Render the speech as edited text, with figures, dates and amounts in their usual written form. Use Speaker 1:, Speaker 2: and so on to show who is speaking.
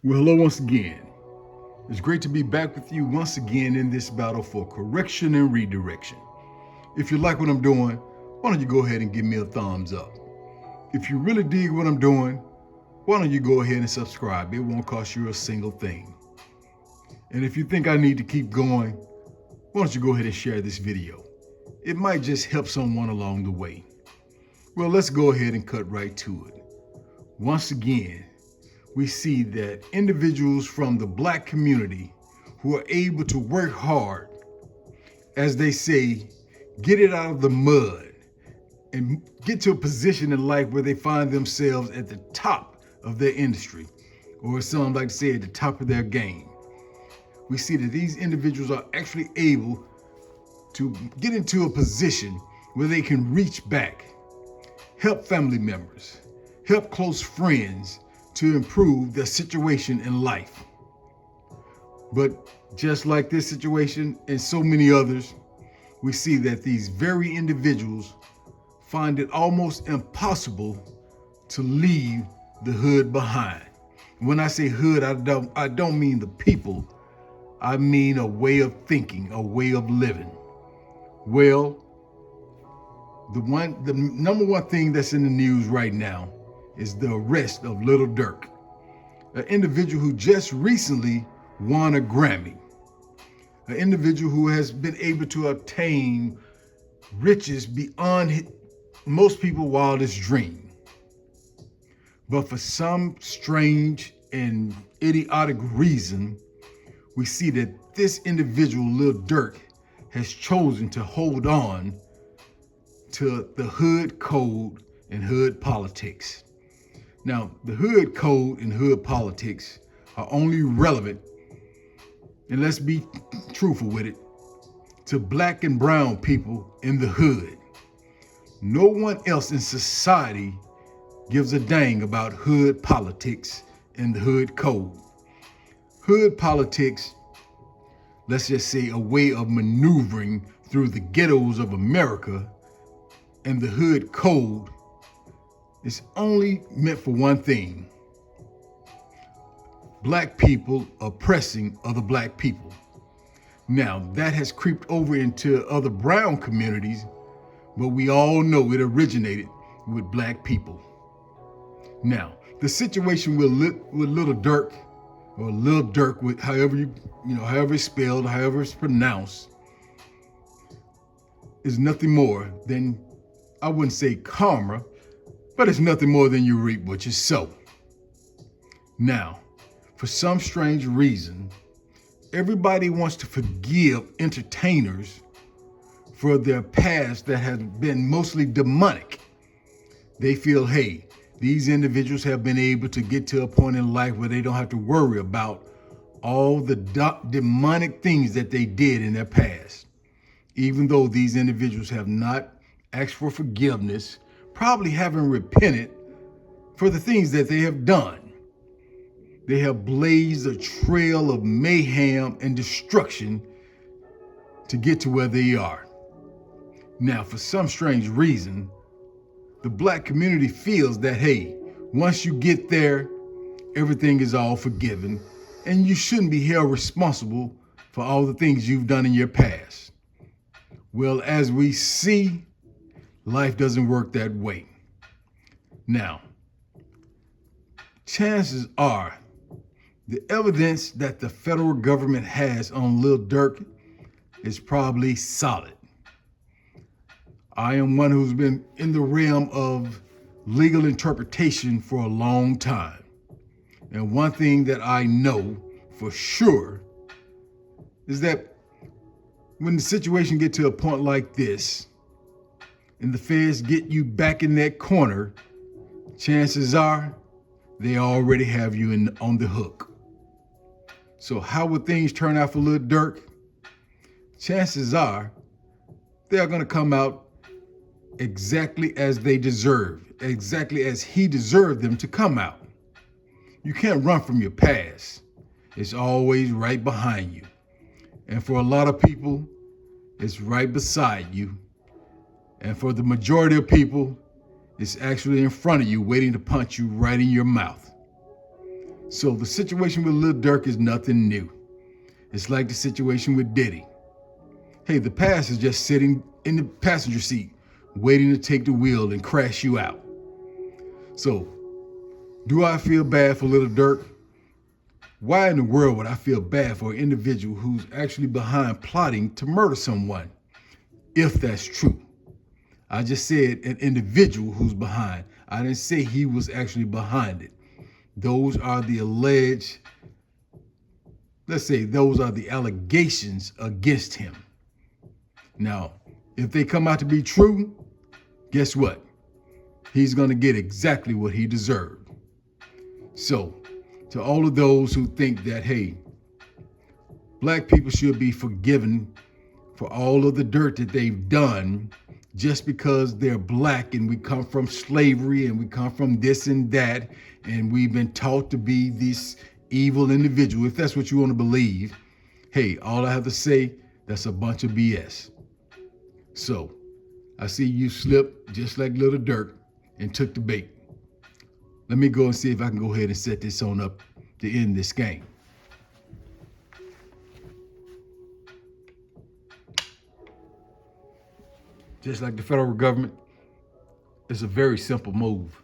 Speaker 1: Well, hello once again. It's great to be back with you once again in this battle for correction and redirection. If you like what I'm doing, why don't you go ahead and give me a thumbs up? If you really dig what I'm doing, why don't you go ahead and subscribe? It won't cost you a single thing. And if you think I need to keep going, why don't you go ahead and share this video? It might just help someone along the way. Well, let's go ahead and cut right to it. Once again, we see that individuals from the black community who are able to work hard, as they say, get it out of the mud and get to a position in life where they find themselves at the top of their industry, or as some like to say, at the top of their game. We see that these individuals are actually able to get into a position where they can reach back, help family members, help close friends to improve their situation in life. But just like this situation and so many others, we see that these very individuals find it almost impossible to leave the hood behind. When I say hood, I don't mean the people. I mean a way of thinking, a way of living. Well, the number one thing that's in the news right now is the arrest of Little Durk, an individual who just recently won a Grammy, an individual who has been able to obtain riches beyond most people's wildest dream. But for some strange and idiotic reason, we see that this individual, Lil Durk, has chosen to hold on to the hood code and hood politics. Now, the hood code and hood politics are only relevant, and let's be truthful with it, to black and brown people in the hood. No one else in society gives a dang about hood politics and the hood code. Hood politics, let's just say, a way of maneuvering through the ghettos of America, and the hood code is only meant for one thing: black people oppressing other black people. Now, that has creeped over into other brown communities, but we all know it originated with black people. Now, the situation with Little Durk, or Lil Durk, with however it's spelled, however it's pronounced, is nothing more than, I wouldn't say karma, but it's nothing more than you reap what you sow. Now, for some strange reason, everybody wants to forgive entertainers for their past that has been mostly demonic. They feel, hey, these individuals have been able to get to a point in life where they don't have to worry about all the demonic things that they did in their past. Even though these individuals have not asked for forgiveness, probably haven't repented for the things that they have done. They have blazed a trail of mayhem and destruction to get to where they are. Now, for some strange reason, the black community feels that, hey, once you get there, everything is all forgiven, and you shouldn't be held responsible for all the things you've done in your past. Well, as we see, life doesn't work that way. Now, chances are the evidence that the federal government has on Lil Durk is probably solid. I am one who's been in the realm of legal interpretation for a long time. And one thing that I know for sure is that when the situation gets to a point like this, and the feds get you back in that corner, chances are they already have you on the hook. So how would things turn out for Lil Durk? Chances are they're gonna come out exactly as they deserve, exactly as he deserved them to come out. You can't run from your past. It's always right behind you. And for a lot of people, it's right beside you. And for the majority of people, it's actually in front of you, waiting to punch you right in your mouth. So the situation with Lil Durk is nothing new. It's like the situation with Diddy. Hey, the past is just sitting in the passenger seat, waiting to take the wheel and crash you out. So, do I feel bad for Lil Durk? Why in the world would I feel bad for an individual who's actually behind plotting to murder someone? If that's true. I just said an individual who's behind. I didn't say he was actually behind it. Those are the alleged, let's say those are the allegations against him. Now, if they come out to be true, guess what? He's going to get exactly what he deserved. So, to all of those who think that, hey, black people should be forgiven for all of the dirt that they've done just because they're black and we come from slavery and we come from this and that and we've been taught to be this evil individual, if that's what you want to believe, hey, all I have to say, that's a bunch of BS. So, I see you slipped just like Lil Durk and took the bait. Let me go and see if I can go ahead and set this on up to end this game. Just like the federal government, it's a very simple move.